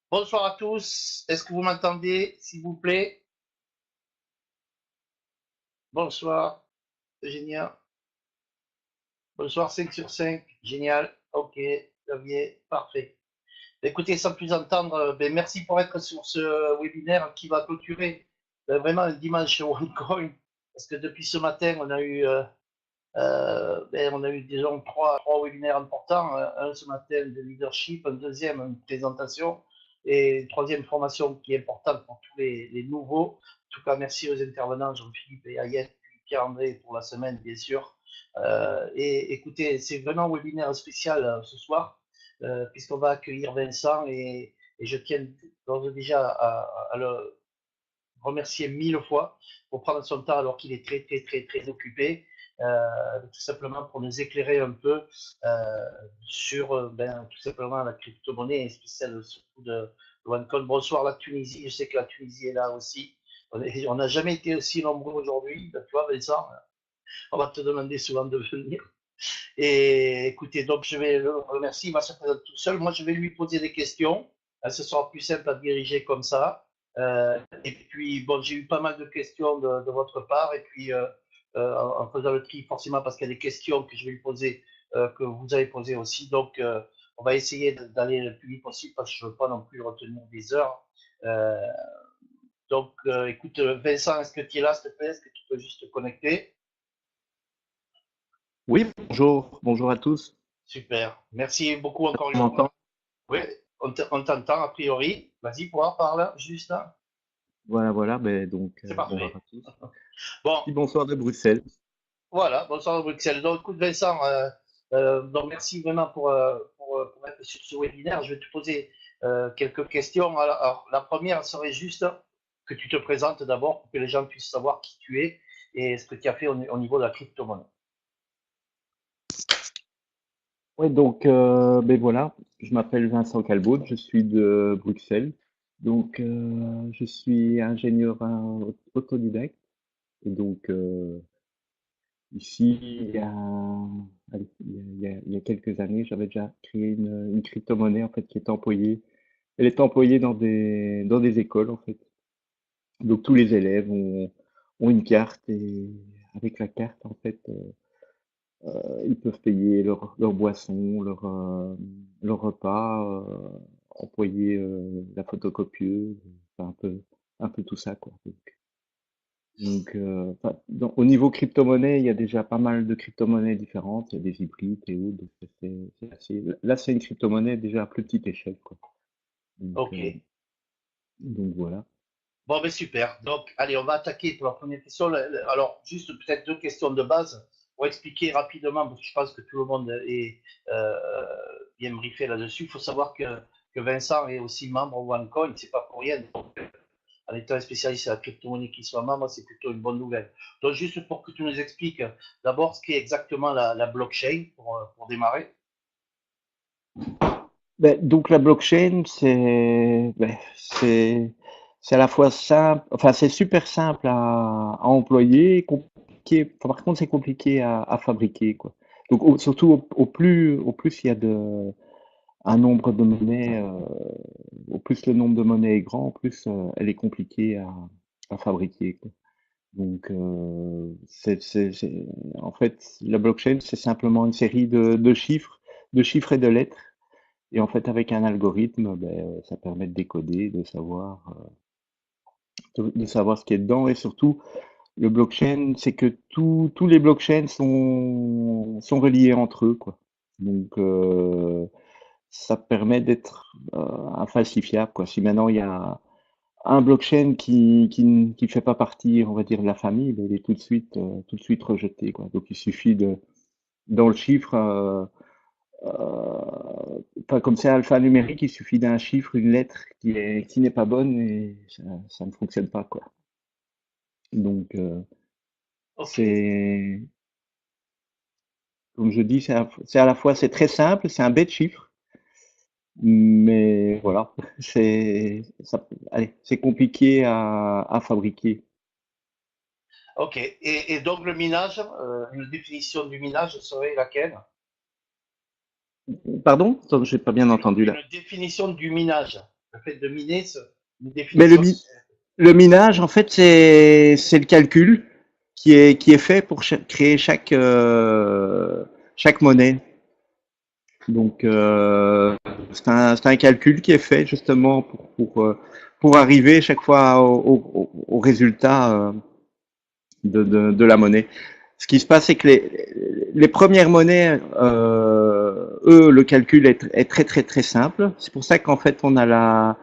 Bonsoir à tous. Est-ce que vous m'entendez, s'il vous plaît? Bonsoir, Eugénia. Bonsoir, 5 sur 5. Génial. Ok, Xavier, parfait. Écoutez, sans plus entendre, merci pour être sur ce webinaire qui va clôturer vraiment un dimanche OneCoin. Parce que depuis ce matin, on a eu disons trois webinaires importants. Un ce matin de leadership, un deuxième, une présentation, et une troisième formation qui est importante pour tous les nouveaux. En tout cas, merci aux intervenants, Jean-Philippe et Ayette, puis Pierre-André pour la semaine, bien sûr. Et écoutez, c'est vraiment un webinaire spécial ce soir, puisqu'on va accueillir Vincent et je tiens d'ores et déjà à le remercier mille fois pour prendre son temps alors qu'il est très, très, très, très occupé, tout simplement pour nous éclairer un peu sur tout simplement la crypto-monnaie, spéciale surtout de OneCoin. Bonsoir la Tunisie, je sais que la Tunisie est là aussi. On n'a jamais été aussi nombreux aujourd'hui, tu vois, Vincent, on va te demander souvent de venir. Et écoutez, donc je vais le remercier, il va se présenter tout seul. Moi, je vais lui poser des questions. Ce sera plus simple à diriger comme ça. Et puis, bon, j'ai eu pas mal de questions de votre part. Et puis, en faisant le tri, forcément, parce qu'il y a des questions que je vais lui poser, que vous avez posées aussi. Donc, on va essayer d'aller le plus vite possible parce que je ne veux pas non plus retenir des heures. Euh, écoute, Vincent, est-ce que tu es là, s'il te plaît? Est-ce que tu peux juste te connecter? Oui, bonjour à tous. Super. Merci beaucoup encore une On fois. m'entend? Oui, on t'entend a priori. Vas-y, parle, juste là. Voilà, C'est bonjour parfait. à tous. Bon, Petit bonsoir de Bruxelles. voilà, bonsoir de Bruxelles. Donc, écoute, Vincent, donc merci vraiment pour être sur ce webinaire. Je vais te poser quelques questions. Alors, la première serait juste que tu te présentes d'abord pour que les gens puissent savoir qui tu es et ce que tu as fait au niveau de la crypto-monnaie. Oui, voilà, je m'appelle Vincent Calbaud, je suis de Bruxelles. Je suis ingénieur autodidacte. Et ici, allez, il y a quelques années, j'avais déjà créé une crypto-monnaie en fait qui est employée. Elle est employée dans des écoles en fait. Donc tous les élèves ont une carte et avec la carte, en fait, ils peuvent payer leur boisson, leur repas, employer la photocopieuse, enfin, un peu tout ça, quoi. Enfin, au niveau crypto-monnaie, il y a déjà pas mal de crypto-monnaies différentes, il y a des hybrides et autres, donc là, c'est une crypto-monnaie déjà à plus petite échelle, quoi. Donc, Ok. euh, donc voilà. Bon, ben super. Donc, allez, on va attaquer pour la première question. Alors, juste peut-être deux questions de base pour expliquer rapidement, parce que je pense que tout le monde est bien briefé là-dessus. Il faut savoir que Vincent est aussi membre OneCoin, c'est pas pour rien. Donc, en étant un spécialiste de la crypto-monnaie qui soit membre, c'est plutôt une bonne nouvelle. Donc, juste pour que tu nous expliques d'abord ce qu'est exactement la blockchain pour démarrer. Donc la blockchain, c'est à la fois simple, enfin c'est super simple à employer, compliqué. Enfin, par contre, c'est compliqué à fabriquer, quoi. Donc surtout au plus il y a un nombre de monnaies, au plus le nombre de monnaies est grand, au plus elle est compliquée à fabriquer, quoi. En fait la blockchain, c'est simplement une série de chiffres et de lettres et en fait, avec un algorithme, ça permet de décoder, de savoir ce qui est dedans. Et surtout, le blockchain, c'est que tous les blockchains sont reliés entre eux, quoi. Donc, ça permet d'être infalsifiable, quoi. Si maintenant il y a un blockchain qui fait pas partie, on va dire, de la famille, ben, il est tout de suite rejeté, quoi. Donc, il suffit dans le chiffre, enfin, comme c'est alphanumérique, il suffit d'un chiffre, une lettre qui n'est pas bonne et ça ne fonctionne pas, quoi. Donc, Ok. c'est, comme je dis, c'est à la fois, c'est très simple, c'est un bête chiffre, mais voilà, allez, c'est compliqué à fabriquer. Ok. Et donc, le minage, une définition du minage serait laquelle? Pardon? J'ai pas bien entendu là. Une définition du minage. Le fait de miner, une Mais définition. le minage, en fait, c'est le calcul qui est fait pour créer chaque monnaie. Donc, c'est un calcul qui est fait justement pour arriver chaque fois au résultat de la monnaie. Ce qui se passe, c'est que les premières monnaies, eux, le calcul est très très très simple. C'est pour ça qu'en fait, on a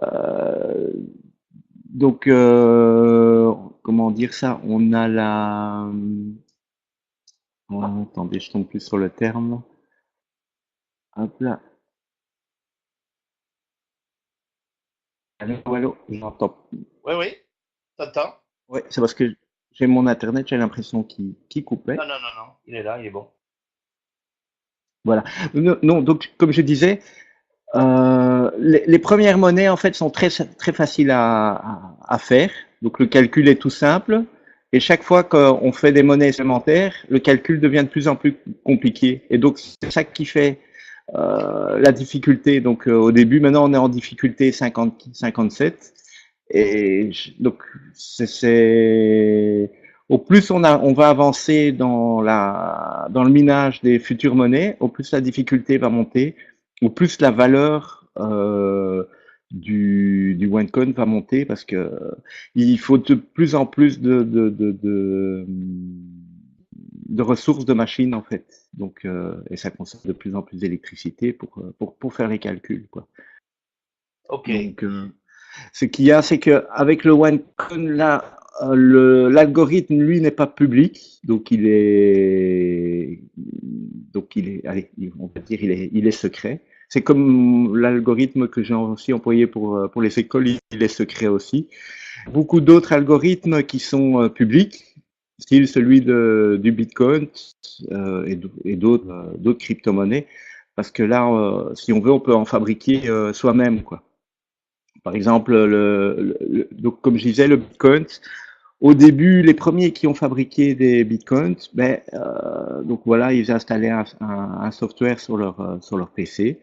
euh, donc, comment dire ça? On a attendez, je tombe plus sur le terme. Hop là. Allô, allô, j'entends. Oui, oui, t'entends? Ouais, c'est parce que j'ai mon internet, j'ai l'impression qu'il coupait. Non, non, non, non, il est là, il est bon. Voilà. Non, non, donc comme je disais, les premières monnaies en fait sont très faciles à faire. Donc le calcul est tout simple. Et chaque fois qu'on fait des monnaies supplémentaires, le calcul devient de plus en plus compliqué. Et donc c'est ça qui fait la difficulté. Donc au début, maintenant on est en difficulté 57. Donc au plus on va avancer dans le minage des futures monnaies, au plus la difficulté va monter, au plus la valeur du OneCoin va monter parce que il faut de plus en plus de ressources de machines en fait. Donc et ça consomme de plus en plus d'électricité pour faire les calculs quoi. Ok. Donc ce qu'il y a, c'est que avec le OneCoin là, l'algorithme lui n'est pas public, allez, on va dire il est secret. C'est comme l'algorithme que j'ai aussi employé pour les écoles, il est secret aussi. Beaucoup d'autres algorithmes qui sont publics, style celui du Bitcoin et d'autres crypto-monnaies, parce que là, si on veut, on peut en fabriquer soi-même, quoi. Par exemple, donc comme je disais, le Bitcoin, au début, les premiers qui ont fabriqué des Bitcoins, donc voilà, ils installaient un software sur leur PC.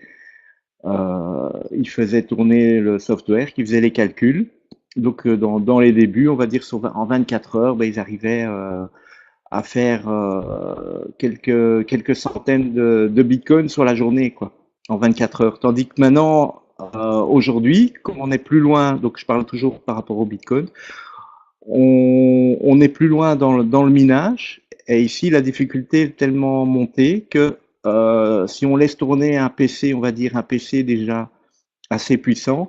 Ils faisaient tourner le software qui faisait les calculs. Donc dans les débuts, on va dire en 24 heures, ils arrivaient à faire quelques centaines de bitcoins sur la journée, quoi, en 24 heures. Tandis que maintenant, aujourd'hui, comme on est plus loin, donc je parle toujours par rapport au bitcoin, on est plus loin dans le minage. Et ici, la difficulté est tellement montée que si on laisse tourner un PC, on va dire un PC déjà assez puissant,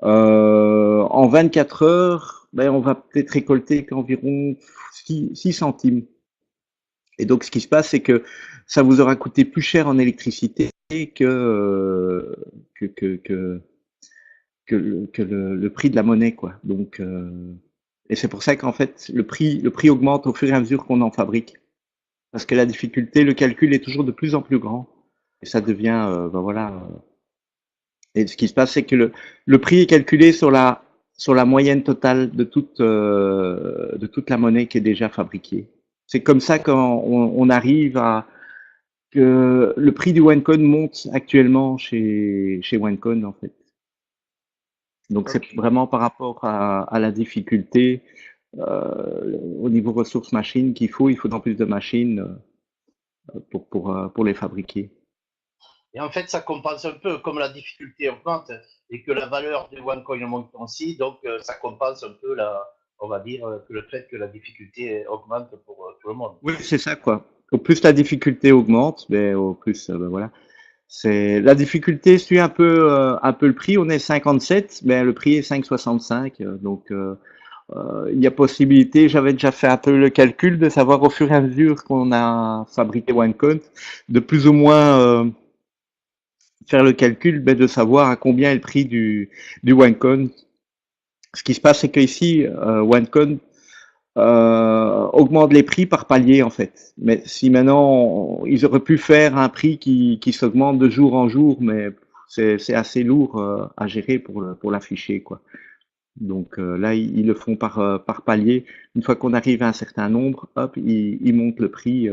en 24 heures, on va peut-être récolter qu'environ 6 centimes. Et donc, ce qui se passe, c'est que ça vous aura coûté plus cher en électricité que, que, que, le prix de la monnaie, quoi. Donc, et c'est pour ça qu'en fait, le prix augmente au fur et à mesure qu'on en fabrique. Parce que la difficulté, le calcul est toujours de plus en plus grand. Et ça devient, voilà. Et ce qui se passe, c'est que le prix est calculé sur la moyenne totale de toute la monnaie qui est déjà fabriquée. C'est comme ça qu'on arrive à que le prix du OneCoin monte actuellement chez OneCoin en fait. Donc c'est Ok. vraiment par rapport à la difficulté au niveau ressources machines il faut en plus de machines pour les fabriquer. Et en fait, ça compense un peu, comme la difficulté augmente et que la valeur du OneCoin monte aussi, donc ça compense un peu on va dire, que le fait que la difficulté augmente pour tout le monde. Oui, c'est ça quoi. Au plus la difficulté augmente, au plus voilà. C'est la difficulté suit un peu le prix. On est 57, mais le prix est 5,65. Donc il y a possibilité. J'avais déjà fait un peu le calcul de savoir au fur et à mesure qu'on a fabriqué OneCoin, de plus ou moins faire le calcul, de savoir à combien est le prix du OneCoin. Ce qui se passe, c'est qu'ici, OneCoin augmente les prix par palier en fait. Mais si maintenant ils auraient pu faire un prix qui s'augmente de jour en jour, mais c'est assez lourd à gérer pour l'afficher quoi. Donc là ils le font par palier. Une fois qu'on arrive à un certain nombre, hop, ils montent le prix.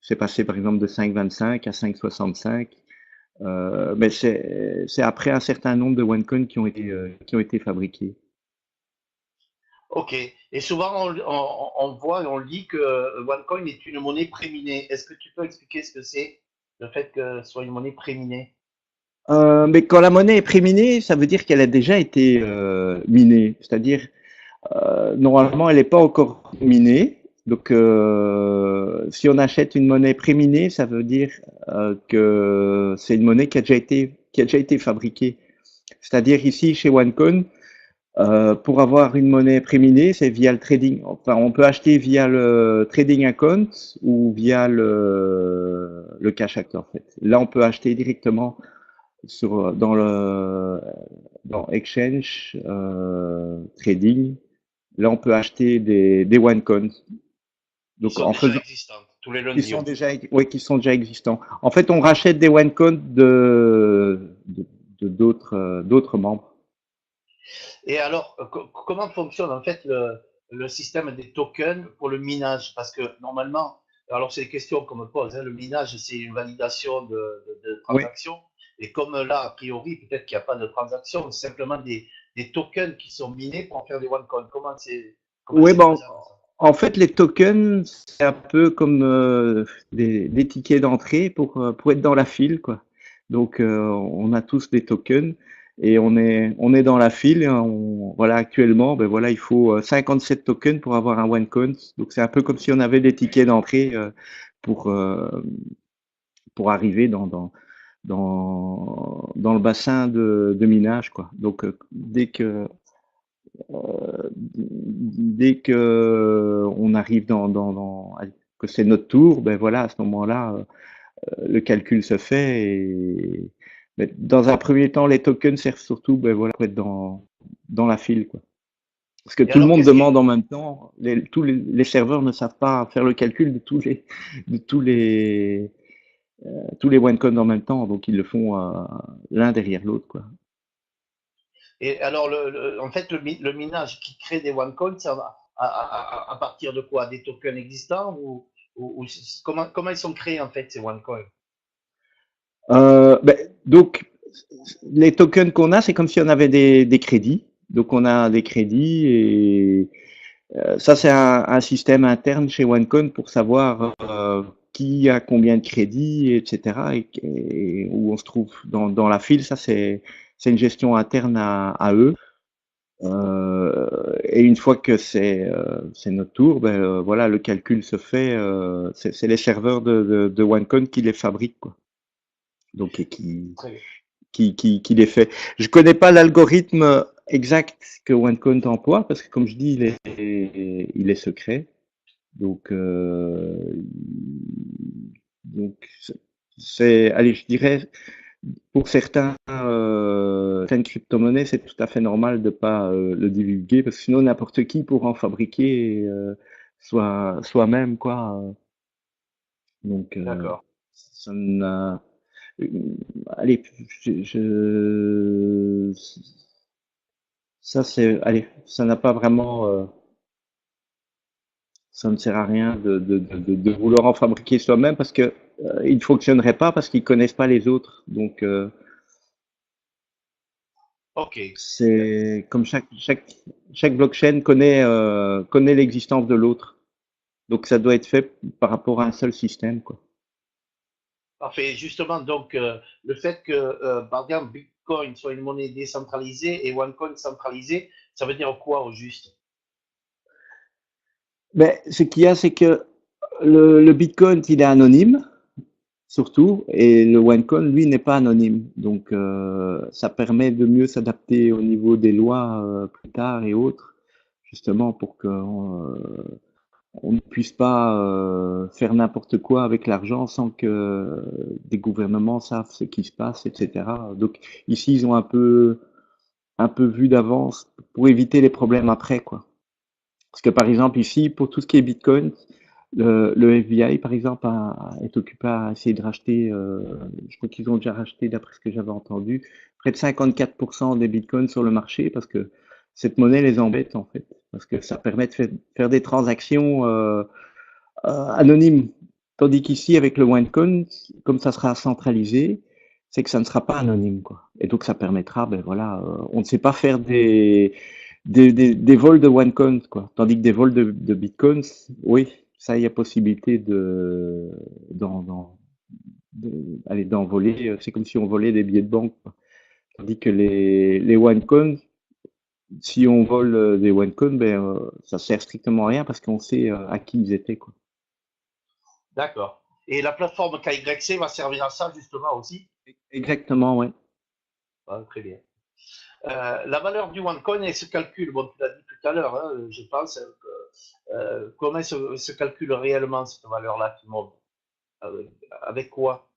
C'est passé par exemple de 5,25 à 5,65 Mais c'est après un certain nombre de OneCoin qui ont été fabriqués. Ok. Et souvent, on voit et on lit que OneCoin est une monnaie préminée. Est-ce que tu peux expliquer ce que c'est, le fait que ce soit une monnaie préminée? Mais quand la monnaie est préminée, ça veut dire qu'elle a déjà été minée. C'est-à-dire, normalement, elle n'est pas encore minée. Donc, si on achète une monnaie préminée, ça veut dire que c'est une monnaie qui a déjà été fabriquée. C'est-à-dire ici, chez OneCoin, pour avoir une monnaie préminée, c'est via le trading. Enfin, on peut acheter via le trading account ou via le cash account, en fait. Là, on peut acheter directement dans Exchange Trading. Là, on peut acheter des OneCoin. Qui Donc, sont déjà existantes, tous les lundis. qui sont déjà existants. En fait, on rachète des OneCoin d'autres membres. Et alors, comment fonctionne en fait le système des tokens pour le minage? Parce que normalement, alors c'est des questions qu'on me pose, hein, le minage, c'est une validation de Oui. transactions. Et comme là, a priori, peut-être qu'il n'y a pas de transaction, c'est simplement des tokens qui sont minés pour en faire des OneCoin. Comment Oui, c'est bon, faisable ça? en fait, les tokens, c'est un peu comme des tickets d'entrée pour être dans la file, quoi. Donc, on a tous des tokens et on est dans la file. Et voilà, actuellement, ben voilà, il faut 57 tokens pour avoir un OneCoin. Donc, c'est un peu comme si on avait des tickets d'entrée pour, euh, pour arriver dans le bassin de minage, quoi. Donc, dès que on arrive que c'est notre tour, ben voilà, à ce moment-là, le calcul se fait. Mais dans un premier temps, les tokens servent surtout, ben voilà, pour être dans la file, quoi. Parce que Et tout le alors, monde qu'est-ce demande qui, en même temps. Tous les serveurs ne savent pas faire le calcul de tous les OneCoin en même temps, donc ils le font l'un derrière l'autre, quoi. et alors, en fait, le minage qui crée des OneCoin, ça va à partir de quoi? Des tokens existants comment ils sont créés en fait ces OneCoin? Ben, donc, les tokens qu'on a, c'est comme si on avait des crédits. Donc, on a des crédits et ça, c'est un système interne chez OneCoin pour savoir qui a combien de crédits, etc. Et où on se trouve dans la file. Ça, c'est une gestion interne à eux. Et une fois que c'est notre tour, ben, voilà, le calcul se fait. C'est les serveurs de OneCoin qui les fabriquent, quoi. Donc, et Très bien. qui les fait. Je connais pas l'algorithme exact que OneCoin emploie parce que, comme je dis, il est secret. Donc, donc allez, je dirais, pour certaines crypto-monnaies, c'est tout à fait normal de pas le divulguer parce que sinon n'importe qui pourra en fabriquer soi-même, quoi. Donc, D'accord. ça n'a, allez, ça c'est, allez, ça n'a pas vraiment, ça ne sert à rien de vouloir en fabriquer soi-même parce que il ne fonctionnerait pas parce qu'ils connaissent pas les autres. Donc Ok. c'est comme chaque blockchain connaît l'existence de l'autre. Donc ça doit être fait par rapport à un seul système, quoi. Parfait. Justement, donc, le fait que, par exemple, Bitcoin soit une monnaie décentralisée et OneCoin centralisée, ça veut dire quoi au juste? Mais ce qu'il y a, c'est que le Bitcoin, il est anonyme, surtout, et le OneCoin, lui, n'est pas anonyme. Donc, ça permet de mieux s'adapter au niveau des lois plus tard et autres, justement pour que on ne puisse pas faire n'importe quoi avec l'argent sans que des gouvernements savent ce qui se passe, etc. Donc, ici, ils ont un peu vu d'avance pour éviter les problèmes après, quoi. Parce que par exemple ici, pour tout ce qui est Bitcoin, le FBI par exemple est occupé à essayer de racheter, je crois qu'ils ont déjà racheté d'après ce que j'avais entendu, près de 54% des Bitcoins sur le marché parce que cette monnaie les embête en fait, parce que ça permet de faire des transactions anonymes. Tandis qu'ici avec le OneCoin, comme ça sera centralisé, c'est que ça ne sera pas anonyme, quoi. Et donc ça permettra, ben voilà, on ne sait pas faire des vols de OneCoin, quoi. Tandis que des vols de Bitcoins, oui, ça, il y a possibilité d'en voler. C'est comme si on volait des billets de banque, quoi. Tandis que les OneCoin, si on vole des OneCoin, ben, ça sert strictement à rien parce qu'on sait à qui ils étaient, quoi. D'accord. Et la plateforme KYC va servir à ça justement aussi. Exactement, ouais. Ah, très bien. La valeur du OneCoin, elle se calcule, bon, tu l'as dit tout à l'heure, hein, je pense, comment se calcule réellement cette valeur-là qui monte? Avec, avec quoi?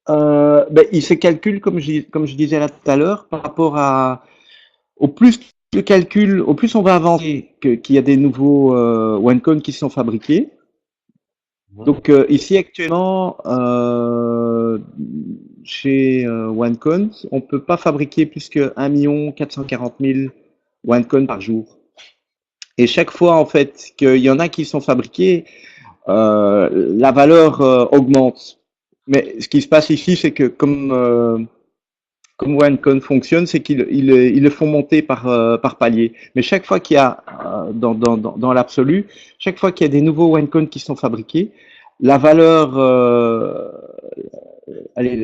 Ben, il se calcule, comme je disais là tout à l'heure, par rapport au plus le calcul, au plus on va avancer qu'il y a des nouveaux OneCoin qui sont fabriqués. Mhm. Donc ici actuellement, chez OneCoin, on peut pas fabriquer plus que 1 440 000 OneCoin par jour. Et chaque fois en fait qu'il y en a qui sont fabriqués, la valeur augmente. Mais ce qui se passe ici, c'est que comme OneCon fonctionne, c'est qu'ils le font monter par palier. Mais chaque fois qu'il y a, dans l'absolu, chaque fois qu'il y a des nouveaux OneCon qui sont fabriqués, la valeur, allez,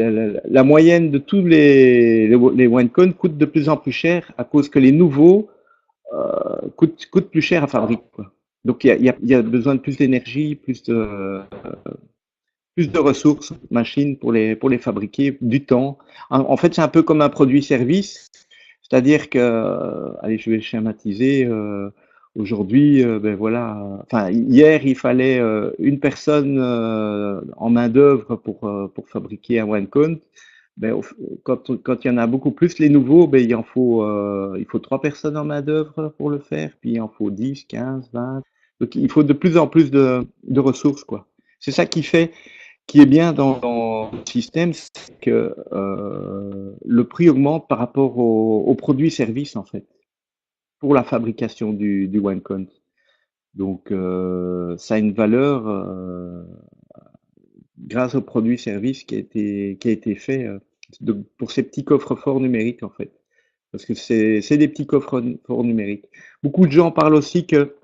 la moyenne de tous les OneCon coûte de plus en plus cher à cause que les nouveaux coûtent plus cher à fabriquer, quoi. Donc il y a besoin de plus d'énergie, plus de ressources machines pour les fabriquer, du temps. En fait, c'est un peu comme un produit-service, c'est-à-dire que, allez, je vais schématiser. Aujourd'hui, ben voilà, enfin hier, il fallait une personne en main d'œuvre pour fabriquer un OneCount. Ben, quand il y en a beaucoup plus, les nouveaux, ben il faut 3 personnes en main d'œuvre pour le faire, puis il en faut 10, 15, 20. Donc il faut de plus en plus de ressources, quoi. C'est ça qui est bien dans le système, c'est que le prix augmente par rapport aux produits-services, en fait, pour la fabrication du OneCount. Donc, ça a une valeur grâce aux produits-services qui a été fait pour ces petits coffres-forts numériques, en fait. Parce que c'est des petits coffres-forts numériques. Beaucoup de gens parlent aussi que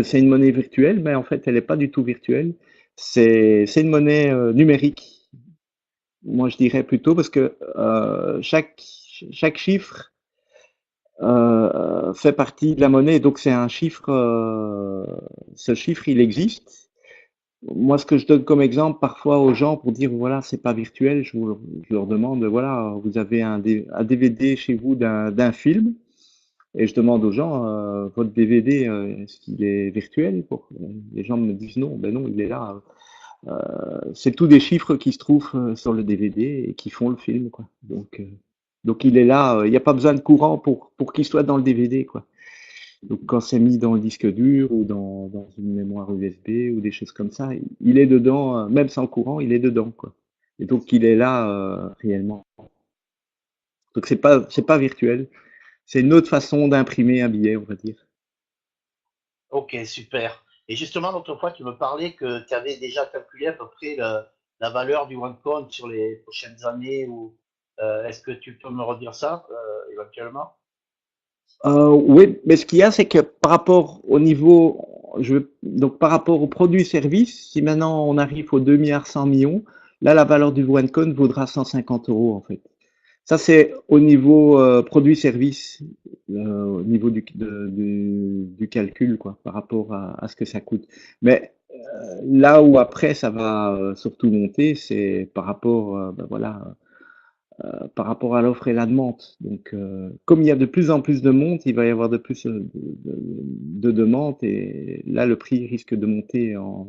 c'est une monnaie virtuelle, mais en fait, elle n'est pas du tout virtuelle. C'est une monnaie numérique. Moi, je dirais plutôt parce que chaque chiffre fait partie de la monnaie, donc c'est un chiffre. Ce chiffre, il existe. Moi, ce que je donne comme exemple parfois aux gens pour dire voilà, c'est pas virtuel, je leur demande voilà, vous avez un DVD chez vous d'un film, et je demande aux gens votre DVD, est-ce qu'il est virtuel? Les gens me disent non, ben non, il est là. C'est tous des chiffres qui se trouvent sur le DVD et qui font le film, quoi. Donc il est là, il n'y a pas besoin de courant pour qu'il soit dans le DVD, quoi. Donc quand c'est mis dans le disque dur ou dans une mémoire USB ou des choses comme ça, il est dedans, même sans courant, il est dedans, quoi. Et donc il est là réellement. Donc c'est pas virtuel, c'est une autre façon d'imprimer un billet, on va dire. Ok, super. Et justement, l'autre fois, tu me parlais que tu avais déjà calculé à peu près la valeur du OneCoin sur les prochaines années ou est-ce que tu peux me redire ça éventuellement? Oui, mais ce qu'il y a, c'est que par rapport au niveau, donc par rapport aux produits-services, si maintenant on arrive aux 2 milliards 100 millions, là la valeur du OneCoin vaudra 150 euros en fait. Ça c'est au niveau produit-service, au niveau du calcul quoi, par rapport à ce que ça coûte. Mais là où après ça va surtout monter, c'est par rapport, ben voilà, par rapport à l'offre et la demande. Donc, comme il y a de plus en plus de monde, il va y avoir de plus de demandes et là, le prix risque de monter en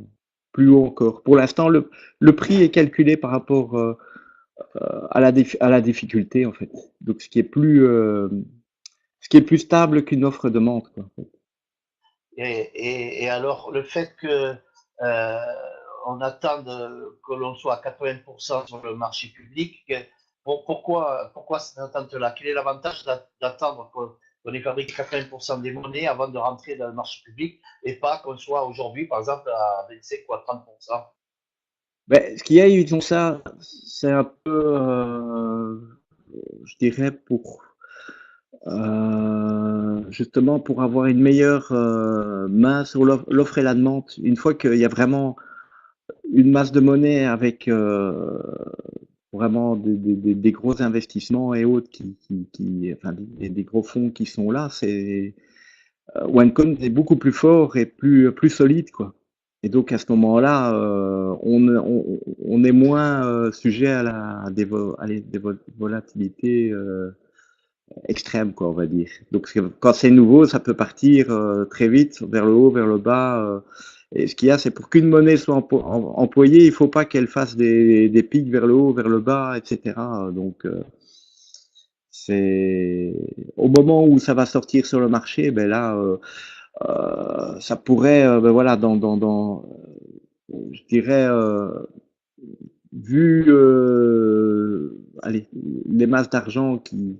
plus haut encore. Pour l'instant, le prix est calculé par rapport à la difficulté, en fait. Donc, ce qui est plus stable qu'une offre-demande, quoi. Et alors, le fait que euh, on attende que l'on soit à 80% sur le marché public, pourquoi cette attente-là? Quel est l'avantage d'attendre qu'on ait fabriqué 80% des monnaies avant de rentrer dans le marché public et pas qu'on soit aujourd'hui, par exemple, à 25 ou à 30%? Ben, ce qu'il y a, ils ont ça, c'est un peu, je dirais, pour justement pour avoir une meilleure main sur l'offre et la demande. Une fois qu'il y a vraiment une masse de monnaie avec vraiment des gros investissements et autres enfin, des gros fonds qui sont là, c'est OneCoin est beaucoup plus fort et plus solide, quoi. Et donc à ce moment-là, on est moins sujet à des volatilités extrêmes, quoi, on va dire. Donc quand c'est nouveau, ça peut partir très vite vers le haut, vers le bas. Et ce qu'il y a, c'est pour qu'une monnaie soit employée, il faut pas qu'elle fasse des pics vers le haut, vers le bas, etc. Donc c'est au moment où ça va sortir sur le marché, ben là, ça pourrait, ben voilà, je dirais, vu allez, les masses d'argent qui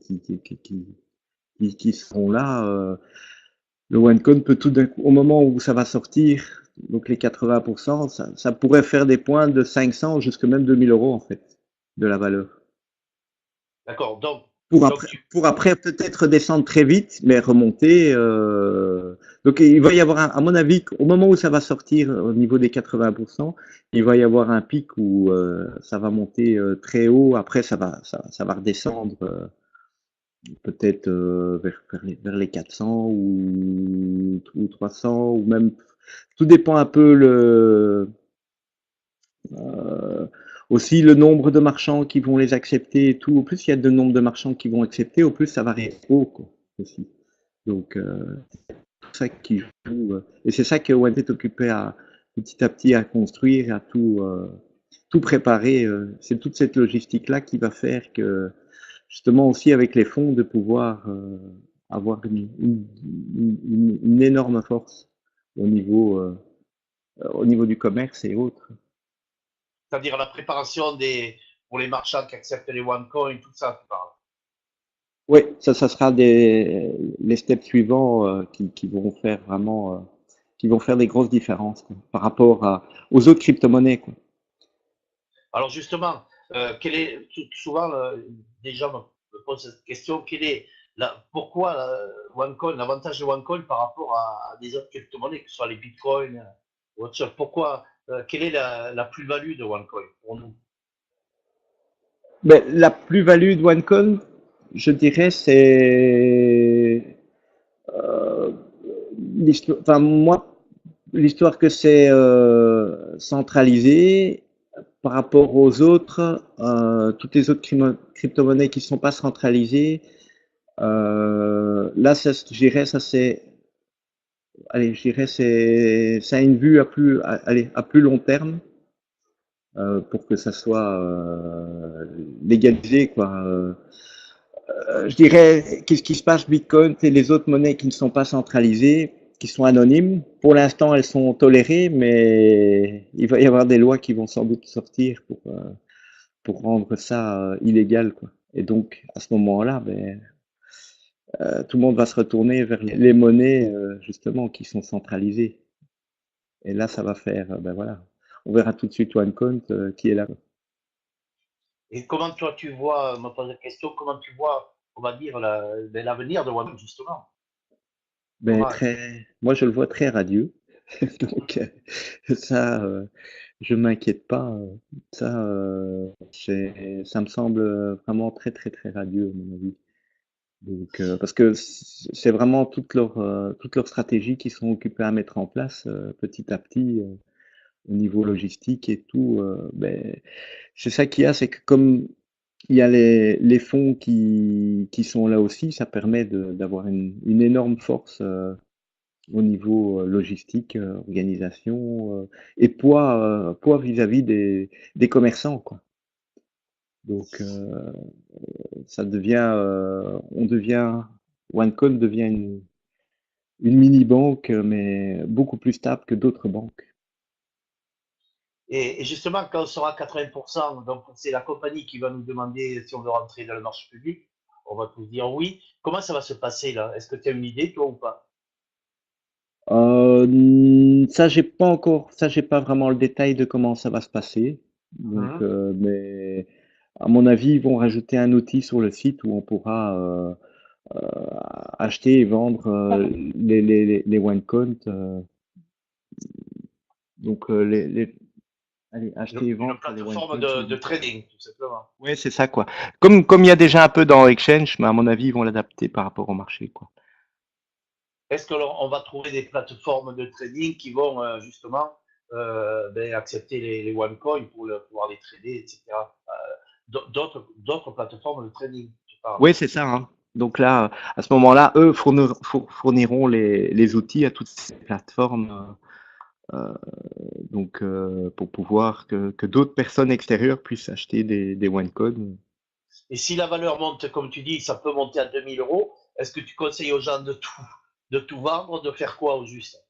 seront là, le OneCoin peut tout d'un coup, au moment où ça va sortir, donc les 80%, ça pourrait faire des points de 500 jusqu'à même 2000 € en fait, de la valeur. D'accord. Donc Pour après peut-être descendre très vite, mais remonter. Donc il va y avoir, à mon avis, au moment où ça va sortir au niveau des 80%, il va y avoir un pic où ça va monter très haut. Après, ça va redescendre peut-être vers les 400 ou 300 ou même. Tout dépend un peu euh, aussi le nombre de marchands qui vont les accepter et tout. Au plus il y a de nombre de marchands qui vont accepter, au plus ça va aller haut, quoi, aussi. Donc c'est ça qui joue. Et c'est ça que One est occupé petit à petit à construire, à tout préparer. C'est toute cette logistique-là qui va faire que justement aussi avec les fonds de pouvoir avoir une énorme force au niveau du commerce et autres. c'est-à-dire la préparation pour les marchands qui acceptent les OneCoin, tout ça, tu parles. Oui, ça sera les steps suivants qui vont faire vraiment, qui vont faire des grosses différences, quoi, par rapport aux autres crypto-monnaies, quoi. Alors justement, souvent des gens me posent cette question, pourquoi OneCoin, l'avantage de OneCoin par rapport à des autres crypto-monnaies, que ce soit les bitcoins ou autre chose, quelle est la plus-value de OneCoin pour nous? Mais la plus-value de OneCoin, je dirais, c'est l'histoire. Enfin, moi, l'histoire que c'est centralisé par rapport aux autres, toutes les autres crypto-monnaies qui ne sont pas centralisées. Là, je dirais, ça c'est, allez, je dirais, ça a une vue allez, à plus long terme pour que ça soit légalisé, quoi. Je dirais, qu'est-ce qui se passe, Bitcoin et les autres monnaies qui ne sont pas centralisées, qui sont anonymes. Pour l'instant, elles sont tolérées, mais il va y avoir des lois qui vont sans doute sortir pour rendre ça illégal, quoi. Et donc, à ce moment-là, ben, tout le monde va se retourner vers les monnaies, justement, qui sont centralisées. Et là, ça va faire, ben voilà, on verra tout de suite OneCoin qui est là. Et comment toi tu vois, me pose la question, comment tu vois, on va dire, l'avenir de OneCoin justement? Ben Comment, très, moi je le vois très radieux, donc ça, je m'inquiète pas. Ça, ça me semble vraiment très très très radieux à mon avis. Donc parce que c'est vraiment toute leur stratégie qu'ils sont occupés à mettre en place petit à petit au niveau logistique et tout. Ben c'est ça qu'il y a, c'est que comme il y a les fonds qui sont là aussi, ça permet d'avoir une énorme force au niveau logistique, organisation et poids vis-à-vis des commerçants, quoi. Donc ça devient, OneCoin devient une mini-banque, mais beaucoup plus stable que d'autres banques. et justement, quand on sera à 80%, donc c'est la compagnie qui va nous demander si on veut rentrer dans le marché public, on va tous dire oui. Comment ça va se passer là? Est-ce que tu as une idée, toi ou pas? Ça, j'ai pas vraiment le détail de comment ça va se passer. Donc, Mhm. mais à mon avis, ils vont rajouter un outil sur le site où on pourra acheter et vendre les OneCount. Donc, allez, acheter et Une vendre les plateforme OneCoin sur les de différents. trading, tout simplement. Ouais, c'est ça, quoi. Comme il y a déjà un peu dans Exchange, mais à mon avis, ils vont l'adapter par rapport au marché, quoi. Est-ce qu'on va trouver des plateformes de trading qui vont justement ben, accepter les OneCoin pour pouvoir les trader, etc. D'autres plateformes de trading, je parle. Oui, c'est ça, hein. Donc là, à ce moment-là, eux fourniront les outils à toutes ces plateformes, pour pouvoir que d'autres personnes extérieures puissent acheter des OneCoin. Et si la valeur monte, comme tu dis, ça peut monter à 2000 euros, est-ce que tu conseilles aux gens de tout vendre, de faire quoi au juste?